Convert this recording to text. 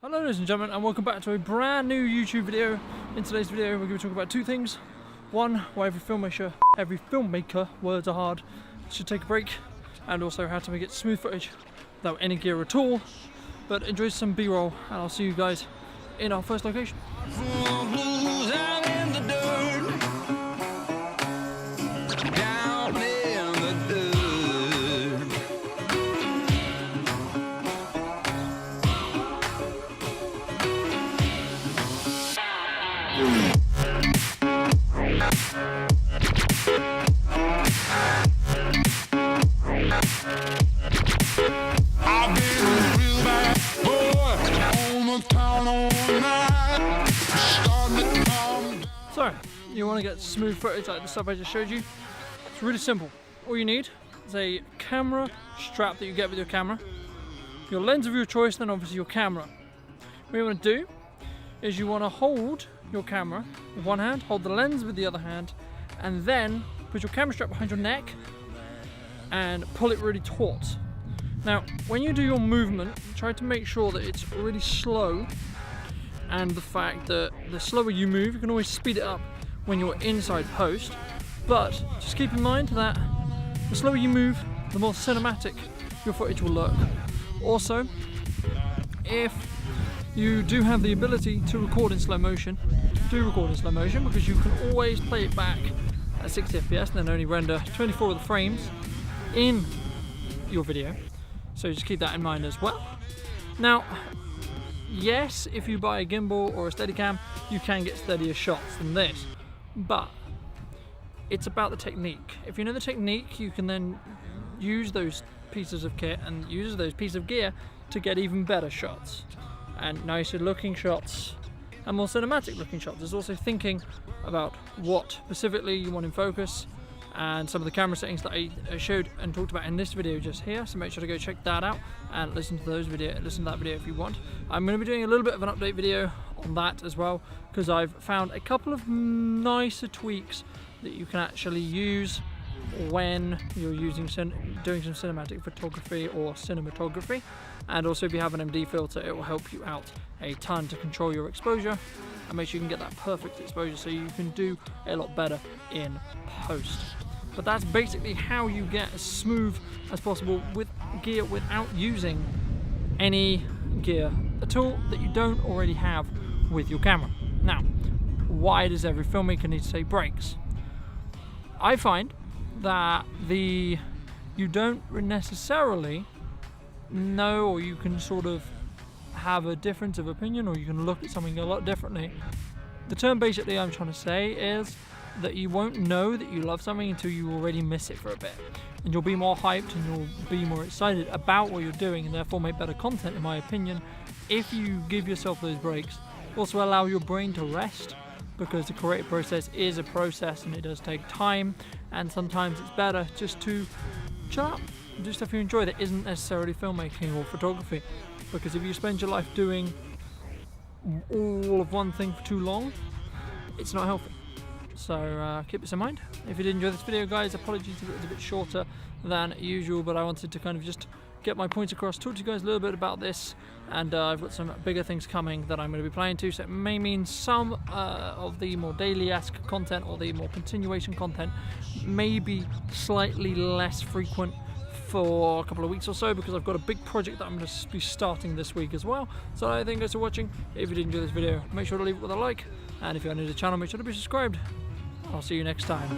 Hello ladies and gentlemen, and welcome back to a brand new YouTube video. In today's video we're going to talk about two things. One, why every filmmaker, words are hard, should take a break, and also how to make it smooth footage without any gear at all. But enjoy some B-roll, and I'll see you guys in our first location. So, you want to get smooth footage like the stuff I just showed you? It's really simple. All you need is a camera strap that you get with your camera, your lens of your choice, then obviously your camera. What you want to do is you want to hold your camera with one hand, hold the lens with the other hand, and then put your camera strap behind your neck and pull it really taut. Now, when you do your movement, try to make sure that it's really slow, and the fact that the slower you move, you can always speed it up when you're inside post, but just keep in mind that the slower you move, the more cinematic your footage will look. Also, if you do have the ability to record in slow motion, do record in slow motion, because you can always play it back at 60 FPS and then only render 24 of the frames in your video. So just keep that in mind as well. Now, yes, if you buy a gimbal or a Steadicam, you can get steadier shots than this, but it's about the technique. If you know the technique, you can then use those pieces of kit and use those pieces of gear to get even better shots and nicer looking shots and more cinematic looking shots. There's also thinking about what specifically you want in focus and some of the camera settings that I showed and talked about in this video just here, so make sure to go check that out and listen to that video if you want. I'm going to be doing a little bit of an update video on that as well, because I've found a couple of nicer tweaks that you can actually use when you're doing some cinematic photography or cinematography. And also, if you have an MD filter, it will help you out a ton to control your exposure and make sure you can get that perfect exposure so you can do a lot better in post. But that's basically how you get as smooth as possible with gear without using any gear at all that you don't already have with your camera. Now, why does every filmmaker need to take breaks? I find that you don't necessarily know, or you can sort of have a difference of opinion, or you can look at something a lot differently. The term basically I'm trying to say is that you won't know that you love something until you already miss it for a bit, and you'll be more hyped and you'll be more excited about what you're doing, and therefore make better content, in my opinion, if you give yourself those breaks. Also allow your brain to rest, because the creative process is a process and it does take time, and sometimes it's better just to chill out and do stuff you enjoy that isn't necessarily filmmaking or photography, because if you spend your life doing all of one thing for too long, it's not healthy. So keep this in mind. If you did enjoy this video, guys, apologies if it was a bit shorter than usual, but I wanted to kind of just get my points across, talk to you guys a little bit about this, and I've got some bigger things coming that I'm going to be playing to, so it may mean some of the more daily-esque content or the more continuation content may be slightly less frequent for a couple of weeks or so, because I've got a big project that I'm going to be starting this week as well. So thank you guys for watching. If you did enjoy this video, make sure to leave it with a like, and if you're new to the channel, make sure to be subscribed. I'll see you next time.